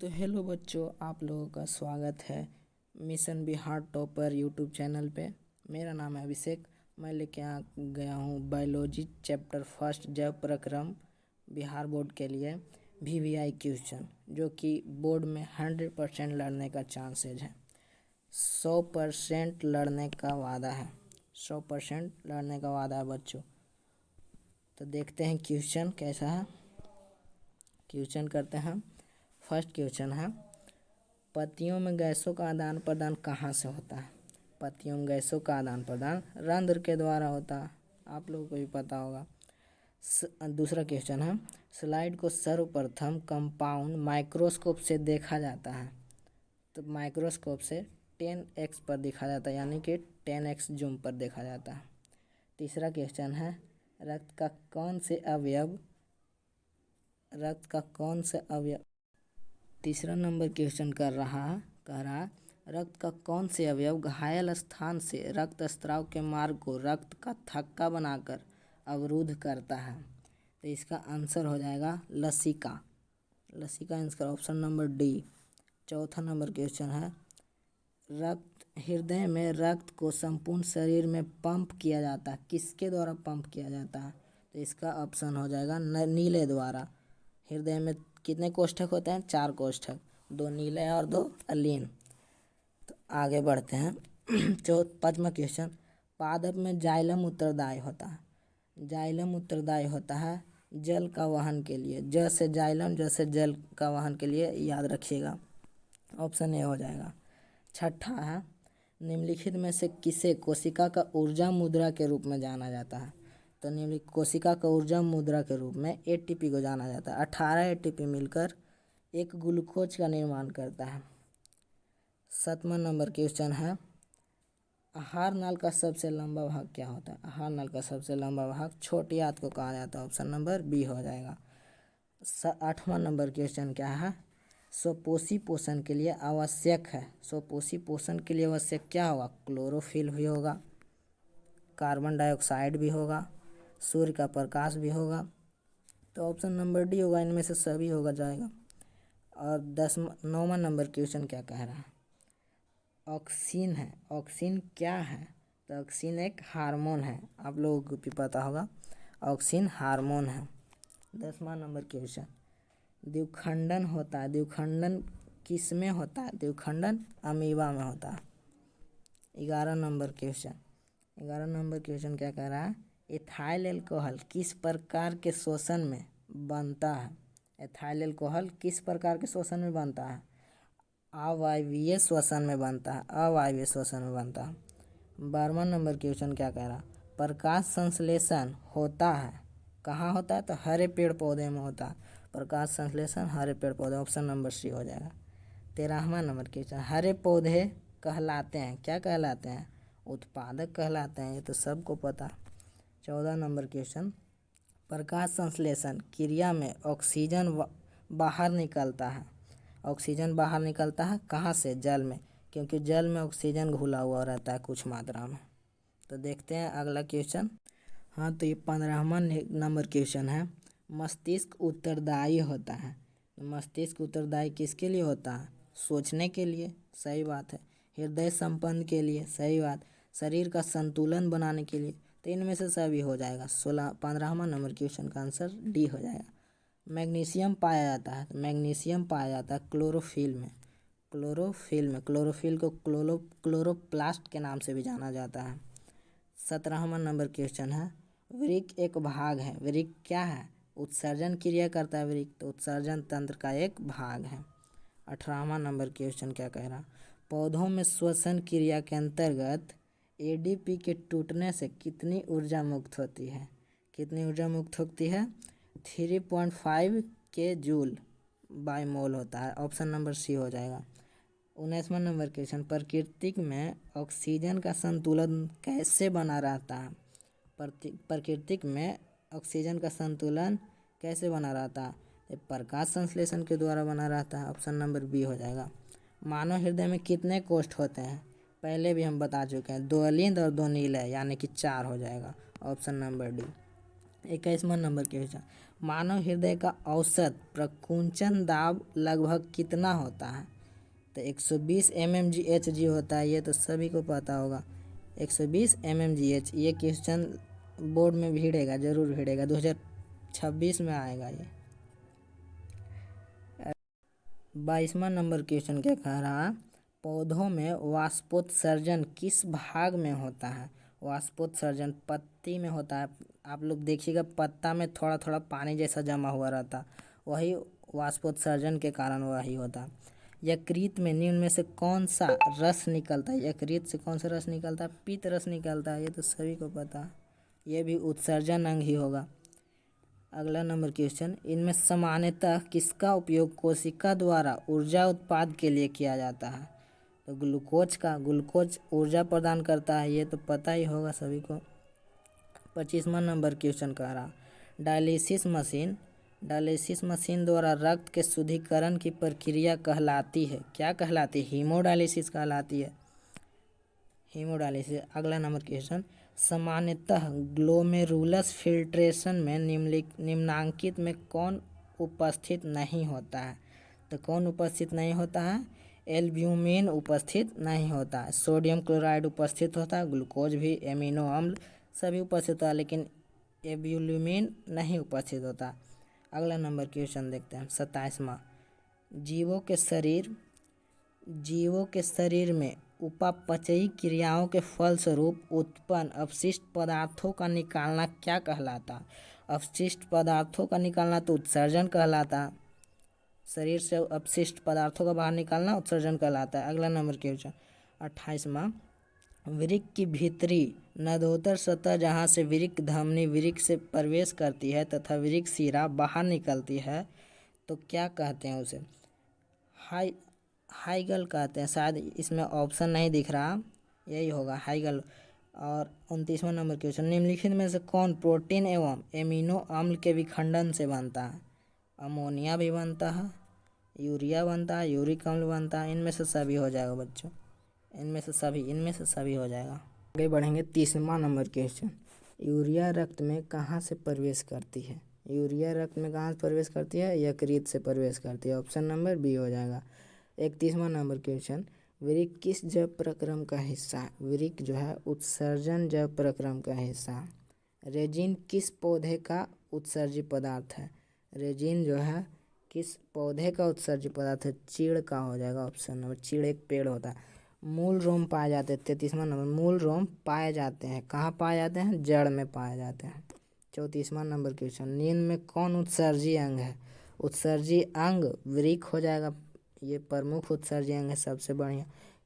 तो हेलो बच्चों, आप लोगों का स्वागत है mission Bihar topper YouTube channel पे। मेरा नाम है अभिषेक। मैं लेके आ गया हूँ बायोलॉजी चैप्टर फर्स्ट जैव प्रक्रम बिहार बोर्ड के लिए VVI क्वेश्चन, जो कि बोर्ड में 100% लड़ने का चांसेज है। 100% लड़ने का वादा है। 100% लड़ने का वादा है बच्चों। तो देखते हैं क्वेश्चन कैसा है। क्वेश्चन करते हैं। फर्स्ट क्वेश्चन है, पत्तियों में गैसों का आदान प्रदान कहाँ से होता है? पत्तियों में गैसों का आदान प्रदान रंध्र के द्वारा होता है, आप लोगों को भी पता होगा। दूसरा क्वेश्चन है, स्लाइड को सर्वप्रथम कंपाउंड माइक्रोस्कोप से देखा जाता है। तो माइक्रोस्कोप से 10x पर देखा जाता है, यानी कि 10x जूम पर देखा जाता है। तीसरा क्वेश्चन है, रक्त का कौन से अवयव तीसरा नंबर क्वेश्चन कह रहा रक्त का कौन से अवयव घायल स्थान से रक्त स्राव के मार्ग को रक्त का थक्का बनाकर अवरुद्ध करता है? तो इसका आंसर हो जाएगा लसिका। लसिका आंसर ऑप्शन नंबर डी। चौथा नंबर क्वेश्चन है, हृदय में रक्त को संपूर्ण शरीर में पंप किया जाता है, किसके द्वारा पंप किया जाता है? तो इसका ऑप्शन हो जाएगा नीले द्वारा। हृदय में कितने कोष्ठक होते हैं? 4 कोष्ठक, 2 नीले और 2 अलीन। तो आगे बढ़ते हैं। पांचवा क्वेश्चन, पादप में जाइलम उत्तरदायी होता है। जाइलम उत्तरदायी होता है जल का वहन के लिए। ज से जाइलम, ज से जल का वहन के लिए, याद रखिएगा। ऑप्शन ए हो जाएगा। छठा है, निम्नलिखित में से किसे कोशिका का ऊर्जा मुद्रा के रूप में जाना जाता है? तो निम्नलिखित कोशिका का ऊर्जा मुद्रा के रूप में ATP को जाना जाता है। 18 ATP मिलकर एक ग्लूकोज का निर्माण करता है। 7वां नंबर क्वेश्चन है, आहार नाल का सबसे लंबा भाग क्या होता है? आहार नाल का सबसे लंबा भाग छोटी आंत को कहा जाता है। ऑप्शन नंबर बी हो जाएगा। 8वां नंबर क्वेश्चन क्या है, स्वपोषी पोषण के लिए आवश्यक है। स्वपोषी पोषण के लिए आवश्यक क्या होगा? क्लोरोफिल भी होगा, कार्बन डाइऑक्साइड भी होगा, सूर्य का प्रकाश भी होगा। तो ऑप्शन नंबर डी होगा, इनमें से सभी होगा जाएगा। और 9वां नंबर क्वेश्चन क्या कह रहा है? ऑक्सिन है। ऑक्सिन क्या है? तो ऑक्सिन एक हार्मोन है, आप लोगों को भी पता होगा। ऑक्सिन हार्मोन है। 10वां नंबर क्वेश्चन, द्विखंडन होता है। द्विखंडन किस में होता है? द्विखंडन अमीबा में होता है। 11 नंबर क्वेश्चन क्या कह रहा है? एथाइल एल्कोहल किस प्रकार के शोषण में बनता है? एथाइल एल्कोहल किस प्रकार के शोषण में बनता है? अवायवीय श्वसन में बनता है। अवायवीय श्वसन में बनता है। 12वां नंबर क्वेश्चन क्या कह रहा? प्रकाश संश्लेषण होता है कहाँ होता है? तो हरे पेड़ पौधे में होता है। प्रकाश संश्लेषण हरे पेड़ पौधे, ऑप्शन नंबर सी हो जाएगा। 13वां नंबर क्वेश्चन, हरे पौधे कहलाते हैं, क्या कहलाते हैं? उत्पादक कहलाते हैं, ये तो सबको पता। 14 नंबर क्वेश्चन, प्रकाश संश्लेषण क्रिया में ऑक्सीजन बाहर निकलता है। ऑक्सीजन बाहर निकलता है कहाँ से? जल में, क्योंकि जल में ऑक्सीजन घुला हुआ रहता है कुछ मात्रा में। तो देखते हैं अगला क्वेश्चन। हाँ, तो ये 15वां नंबर क्वेश्चन है, मस्तिष्क उत्तरदायी होता है। मस्तिष्क उत्तरदायी किसके लिए होता है? सोचने के लिए, सही बात है। हृदय संबंध के लिए, सही बात। शरीर का संतुलन बनाने के लिए, तो इनमें से सभी हो जाएगा। 15वां नंबर क्वेश्चन का आंसर डी हो जाएगा। मैग्नीशियम पाया जाता है। मैग्नीशियम पाया जाता है क्लोरोफिल में। क्लोरोफिल को क्लोरोप्लास्ट के नाम से भी जाना जाता है। 17वां नंबर क्वेश्चन है, वृक्क एक भाग है। वृक्क क्या है? उत्सर्जन क्रिया करता है वृक्क, तो उत्सर्जन तंत्र का एक भाग है। 18वां नंबर क्वेश्चन क्या कह रहा? पौधों में श्वसन क्रिया के अंतर्गत ADP के टूटने से कितनी ऊर्जा मुक्त होती है? कितनी ऊर्जा मुक्त होती है? 3.5 के जूल बाय मोल होता है। ऑप्शन नंबर सी हो जाएगा। 19वां नंबर क्वेश्चन, प्रकृति में ऑक्सीजन का संतुलन कैसे बना रहता है? प्रकृति में ऑक्सीजन का संतुलन कैसे बना रहता है? प्रकाश संश्लेषण के द्वारा बना रहता है। ऑप्शन नंबर बी हो जाएगा। मानव हृदय में कितने कोष्ठ होते हैं? पहले भी हम बता चुके हैं, 2 अलिंद और 2 नीले, यानी कि 4 हो जाएगा। Option number D. 21वां नंबर क्वेश्चन, मानव हृदय का औसत प्रकुंचन दाब लगभग कितना होता है? तो 120 mmHg होता है, ये तो सभी को पता होगा। 120 mmHg, ये क्वेश्चन बोर्ड में भिड़ेगा, जरूर भिड़ेगा, 2026 में आएगा ये। 22वां नंबर क्वेश्चन क्या कह रहा, पौधों में वाष्पोत्सर्जन किस भाग में होता है? वाष्पोत्सर्जन पत्ती में होता है। आप लोग देखिएगा पत्ता में थोड़ा थोड़ा पानी जैसा जमा हुआ रहता, वही वाष्पोत्सर्जन के कारण वही होता। यकृत में निम्न में से कौन सा रस निकलता है? यकृत से कौन सा रस निकलता है? पित्त रस निकलता है, ये तो सभी को पता है, ये भी उत्सर्जन अंग ही होगा। अगला नंबर क्वेश्चन, इनमें सामान्यतः किसका उपयोग कोशिका द्वारा ऊर्जा उत्पाद के लिए किया जाता है? तो ग्लूकोज ऊर्जा प्रदान करता है, ये तो पता ही होगा सभी को। 25वां नंबर क्वेश्चन कह रहा, डायलिसिस मशीन द्वारा रक्त के शुद्धिकरण की प्रक्रिया कहलाती है, क्या कहलाती है? हीमोडायलिसिस कहलाती है, हीमोडायलिसिस। अगला नंबर क्वेश्चन, सामान्यतः ग्लोमेरुलस फिल्ट्रेशन में निम्नांकित में कौन उपस्थित नहीं होता है? तो कौन उपस्थित नहीं होता है? एल्ब्यूमिन उपस्थित नहीं होता है, सोडियम क्लोराइड उपस्थित होता है, ग्लूकोज भी, एमिनो अम्ल सभी उपस्थित होता है, लेकिन एल्ब्यूमिन नहीं उपस्थित होता। अगला नंबर क्वेश्चन देखते हैं 27वां, जीवों के शरीर में उपापचयी क्रियाओं के फलस्वरूप उत्पन्न अपशिष्ट पदार्थों का निकालना क्या कहलाता? अपशिष्ट पदार्थों का निकालना तो उत्सर्जन कहलाता, शरीर से अपशिष्ट पदार्थों का बाहर निकालना उत्सर्जन कहलाता है। अगला नंबर क्वेश्चन 28वां, वृक्क की भीतरी नदोत्तर सतह जहाँ से वृक्क धमनी वृक्क से प्रवेश करती है तथा वृक्क शिरा बाहर निकलती है, तो क्या कहते हैं उसे? हाइगल कहते हैं, शायद इसमें ऑप्शन नहीं दिख रहा, यही होगा हाइगल। और 29वां नंबर क्वेश्चन, निम्नलिखित में से कौन प्रोटीन एवं एमिनो अम्ल के विखंडन से बनता है? अमोनिया भी बनता है, यूरिया बनता है, यूरिक अम्ल बनता है, इनमें से सभी हो जाएगा बच्चों, इनमें से सभी हो जाएगा। आगे बढ़ेंगे 30वां नंबर क्वेश्चन, यूरिया रक्त में कहाँ से प्रवेश करती है? यूरिया रक्त में कहाँ से प्रवेश करती है? यकृत से प्रवेश करती है, ऑप्शन नंबर बी हो जाएगा। 31वां नंबर क्वेश्चन, वृक्क किस जैव प्रक्रम का हिस्सा है? वृक्क जो है उत्सर्जन जैव प्रक्रम का हिस्सा है। रेजिन किस पौधे का उत्सर्जी पदार्थ है? रेजिन जो है किस पौधे का उत्सर्जी पदार्थ है? चीड़ का हो जाएगा, ऑप्शन नंबर, चीड़ एक पेड़ होता है। मूल रोम पाए जाते हैं, 33वां नंबर, मूल रोम पाए जाते हैं, कहाँ पाए जाते हैं? जड़ में पाए जाते हैं। 34वां नंबर क्वेश्चन, निम्न में कौन उत्सर्जी अंग है? उत्सर्जी अंग वृक्क हो जाएगा, ये प्रमुख उत्सर्जी अंग है, सबसे बढ़िया।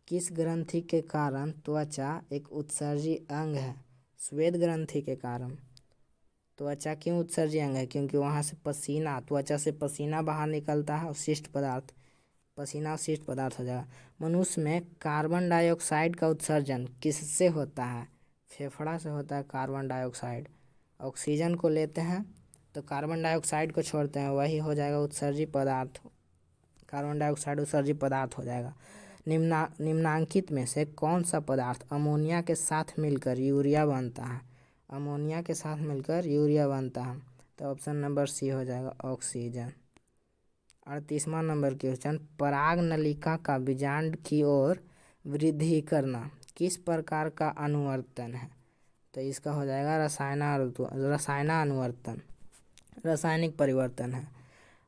किस ग्रंथि के कारण त्वचा एक उत्सर्जी अंग है? श्वेत ग्रंथि के कारण। त्वचा क्यों उत्सर्जी अंग है? क्योंकि वहाँ से पसीना, त्वचा से पसीना बाहर निकलता है, अवशिष्ट पदार्थ, पसीना अवशिष्ट पदार्थ हो जाएगा। मनुष्य में कार्बन डाइऑक्साइड का उत्सर्जन किससे होता है? फेफड़ा से होता है कार्बन डाइऑक्साइड। ऑक्सीजन को लेते हैं तो कार्बन डाइऑक्साइड को छोड़ते हैं, वही हो जाएगा उत्सर्जी पदार्थ, कार्बन डाइऑक्साइड उत्सर्जी पदार्थ हो जाएगा। निम्नांकित में से कौन सा पदार्थ अमोनिया के साथ मिलकर यूरिया बनता है? अमोनिया के साथ मिलकर यूरिया बनता है, तो ऑप्शन नंबर सी हो जाएगा, ऑक्सीजन। 38वां नंबर क्वेश्चन, पराग नलिका का बीजांड की ओर वृद्धि करना किस प्रकार का अनुवर्तन है? तो इसका हो जाएगा रसायनानुवर्तन, रासायनिक परिवर्तन है।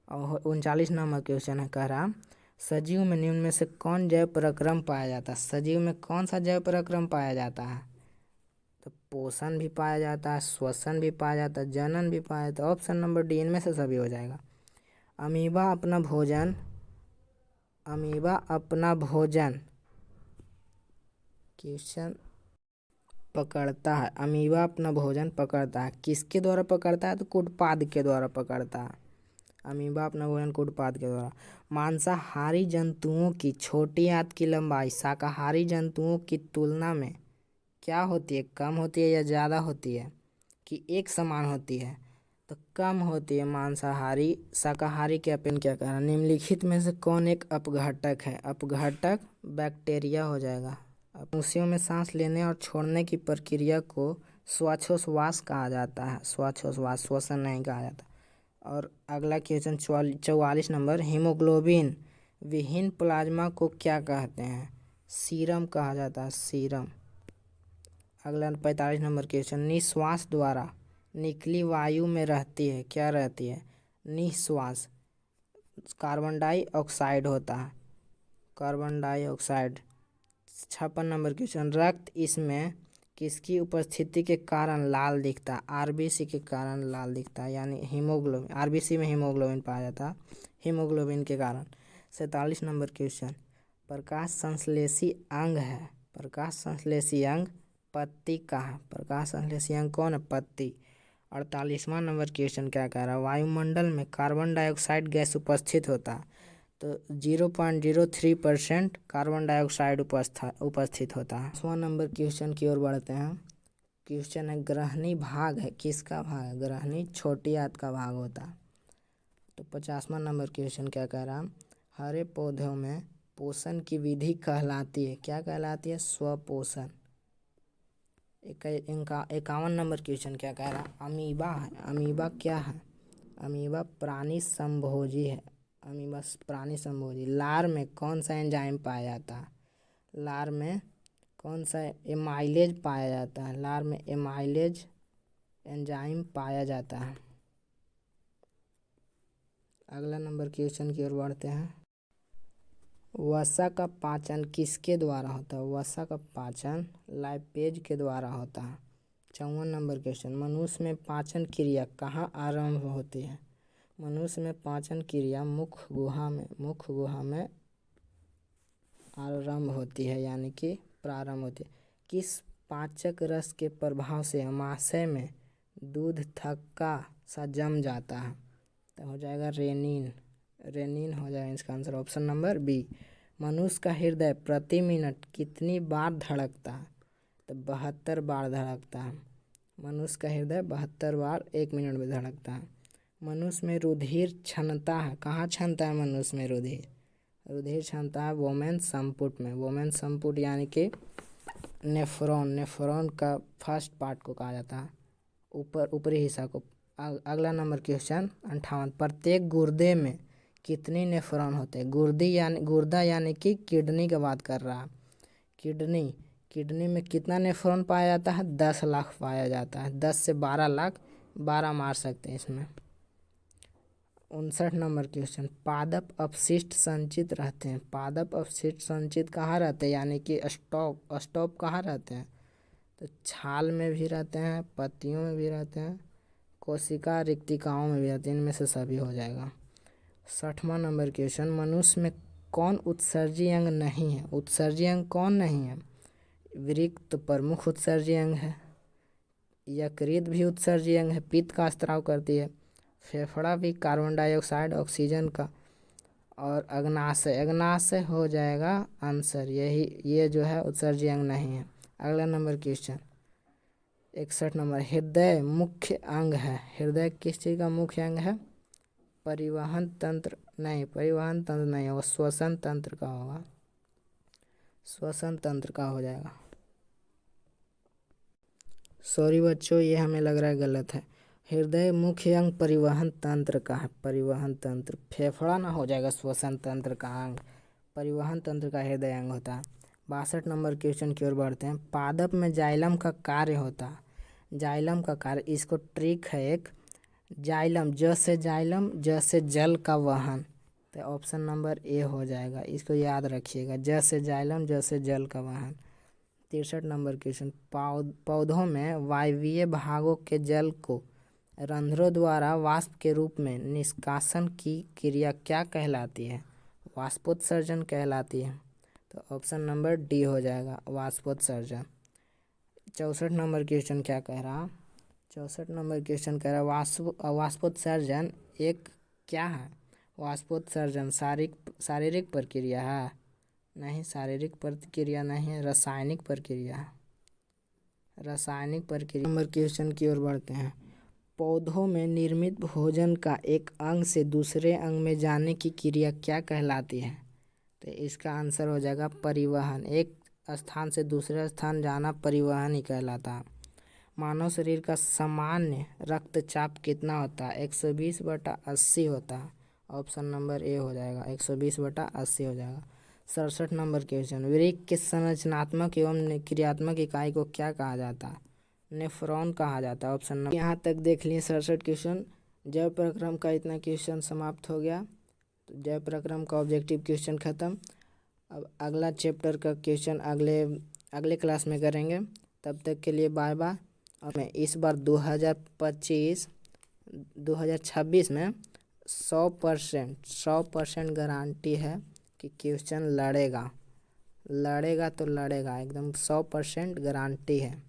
और 39 नंबर क्वेश्चन है, कह रहा सजीव में निम्न में से कौन जैव प्रक्रम पाया जाता है? सजीव में कौन सा जैव प्रक्रम पाया जाता है? तो पोषण भी पाया जाता है, श्वसन भी पाया जाता है, जनन भी पाया जाता है, ऑप्शन नंबर डी, इनमें से सभी हो जाएगा। अमीबा अपना भोजन क्वेश्चन पकड़ता है, अमीबा अपना भोजन पकड़ता है, किसके द्वारा पकड़ता है? तो कुटपाद के द्वारा पकड़ता है, अमीबा अपना भोजन कुटपाद के द्वारा। मांसाहारी जंतुओं की छोटी आंत की लंबाई शाकाहारी जंतुओं की तुलना में क्या होती है? कम होती है या ज़्यादा होती है, कि एक समान होती है? तो कम होती है मांसाहारी शाकाहारी के अपेक्षा। क्या कहना, निम्नलिखित में से कौन एक अपघटक है? अपघटक बैक्टीरिया हो जाएगा। मनुष्यों में सांस लेने और छोड़ने की प्रक्रिया को श्वासोच्छ्वास कहा जाता है, श्वासोच्छ्वास, श्वसन नहीं कहा जाता। और अगला क्वेश्चन 44 नंबर, हीमोग्लोबिन विहीन प्लाज्मा को क्या कहते हैं? सीरम कहा जाता है, सीरम। अगला 45 नंबर क्वेश्चन, निश्वास द्वारा निकली वायु में रहती है, क्या रहती है? निश्वास कार्बन डाइऑक्साइड होता है, कार्बन डाइऑक्साइड। 56 नंबर क्वेश्चन, रक्त इसमें किसकी उपस्थिति के कारण लाल दिखता है? आरबीसी के कारण लाल दिखता है, यानी हीमोग्लोबिन, आरबीसी में हीमोग्लोबिन पाया जाता है, हीमोग्लोबिन के कारण। 47 नंबर क्वेश्चन, प्रकाश संश्लेषी अंग है, प्रकाश संश्लेषी अंग पत्ती का है, प्रकाश संश्लेषी अंग कौन है? पत्ती। 48वां नंबर क्वेश्चन क्या कह रहा है? वायुमंडल में कार्बन डाइऑक्साइड गैस उपस्थित होता है, तो 0.03% कार्बन डाइऑक्साइड उपस्थित होता है। 5वां नंबर क्वेश्चन की ओर बढ़ते हैं। क्वेश्चन है, ग्रहणी भाग है, किसका भाग है? ग्रहणी छोटी आंत का भाग होता है। तो 50वां नंबर क्वेश्चन क्या कह रहा है? हरे पौधों में पोषण की विधि कहलाती है, क्या कहलाती है? स्वपोषण। 51 नंबर क्वेश्चन क्या कह रहा है? अमीबा है, अमीबा क्या है? अमीबा प्राणी संभोजी है, अमीबा प्राणी संभोजी। लार में कौन सा एंजाइम पाया जाता है? लार में कौन सा एमाइलेज पाया जाता है? लार में एमाइलेज एंजाइम पाया जाता है। अगला नंबर क्वेश्चन की ओर बढ़ते हैं। वसा का पाचन किसके द्वारा होता है? वसा का पाचन लाइपेज के द्वारा होता है। 54 नंबर क्वेश्चन, मनुष्य में पाचन क्रिया कहाँ आरंभ होती है? मनुष्य में पाचन क्रिया मुख्य गुहा में आरंभ होती है, यानी कि प्रारंभ होती है। किस पाचक रस के प्रभाव से अमाशय में दूध थक्का सा जम जाता है? तो हो जाएगा रेनिन, रेनिन हो जाएगा इसका आंसर, ऑप्शन नंबर बी। मनुष्य का हृदय प्रति मिनट कितनी बार धड़कता है? तो 72 बार धड़कता है। मनुष्य का हृदय 72 बार 1 मिनट में धड़कता है। मनुष्य में रुधिर क्षमता है, कहाँ क्षमता है मनुष्य में रुधिर? रुधिर क्षमता है वोमेन संपुट में, वोमेन संपुट यानी कि नेफ्रॉन, नेफ्रॉन का फर्स्ट पार्ट को कहा जाता है, ऊपरी हिस्सा को। अगला नंबर क्वेश्चन 58, प्रत्येक गुर्दे में कितने नेफ्रॉन होते हैं? गुर्दा यानी कि किडनी की बात कर रहा है। किडनी में कितना नेफ्रॉन पाया जाता है? 10 लाख पाया जाता है, 10 से 12 लाख, 12 मार सकते हैं इसमें। 59 नंबर क्वेश्चन, पादप अपशिष्ट संचित रहते हैं, पादप अपशिष्ट संचित कहाँ रहते हैं? यानी कि स्टॉप कहाँ रहते हैं? तो छाल में भी रहते हैं, पत्तियों में भी रहते हैं, कोशिका रिक्तिकाओं में भी रहते हैं, इनमें से सभी हो जाएगा। 60वां नंबर क्वेश्चन, मनुष्य में कौन उत्सर्जी अंग नहीं है? उत्सर्जी अंग कौन नहीं है? वृक्क तो प्रमुख उत्सर्जी अंग है, यकृत भी उत्सर्जी अंग है, पित्त का स्त्राव करती है, फेफड़ा भी कार्बन डाइऑक्साइड ऑक्सीजन का, और अग्नाशय हो जाएगा आंसर, यही ये जो है उत्सर्जी अंग नहीं है। अगला नंबर क्वेश्चन 61 नंबर, हृदय मुख्य अंग है, हृदय किस चीज़ का मुख्य अंग है? परिवहन तंत्र नहीं होगा, श्वसन तंत्र का होगा, श्वसन तंत्र का हो जाएगा। सॉरी बच्चों, ये हमें लग रहा है गलत है, हृदय मुख्य अंग परिवहन तंत्र का है, परिवहन तंत्र, फेफड़ा ना हो जाएगा श्वसन तंत्र का अंग, परिवहन तंत्र का हृदय अंग होता है। 62 नंबर क्वेश्चन की ओर बढ़ते हैं। पादप में जाइलम का कार्य होता है, जाइलम का कार्य, इसको ट्रिक है एक, जाइलम ज से जल का वहन, तो ऑप्शन नंबर ए हो जाएगा, इसको याद रखिएगा, ज से जाइलम ज से जल का वहन। 63 नंबर क्वेश्चन, पौधों में वायवीय भागों के जल को रंध्रों द्वारा वाष्प के रूप में निष्कासन की क्रिया क्या कहलाती है? वाष्पोत्सर्जन कहलाती है, तो ऑप्शन नंबर डी हो जाएगा, वाष्पोत्सर्जन। 64 नंबर क्वेश्चन क्या कह रहा? 64 नंबर क्वेश्चन कह रहा वाष्पोत्सर्जन एक क्या है? वाष्पोत्सर्जन शारीरिक प्रक्रिया है? नहीं, शारीरिक प्रक्रिया नहीं है, रासायनिक प्रक्रिया है, रासायनिक प्रक्रिया। नंबर क्वेश्चन की ओर बढ़ते हैं। पौधों में निर्मित भोजन का एक अंग से दूसरे अंग में जाने की क्रिया क्या कहलाती है? तो इसका आंसर हो जाएगा परिवहन, एक स्थान से दूसरे स्थान जाना परिवहन ही कहलाता है। मानव शरीर का सामान्य रक्तचाप कितना होता है? 120/80 होता है। ऑप्शन नंबर ए हो जाएगा, 120/80 हो जाएगा। 67 नंबर क्वेश्चन, वृक्क की संरचनात्मक एवं क्रियात्मक इकाई को क्या कहा जाता है? नेफ्रॉन कहा जाता है। Option number. यहाँ तक देख लिए 67 क्वेश्चन। जैव प्रक्रम का इतना क्वेश्चन समाप्त हो गया। तो जैव प्रक्रम का ऑब्जेक्टिव क्वेश्चन खत्म। अब अगला चैप्टर का क्वेश्चन अगले क्लास में करेंगे। तब तक के लिए बाय बाय। और मैं इस बार 2026 में 100% गारंटी है कि क्वेश्चन लड़ेगा तो लड़ेगा, एकदम 100% गारंटी है।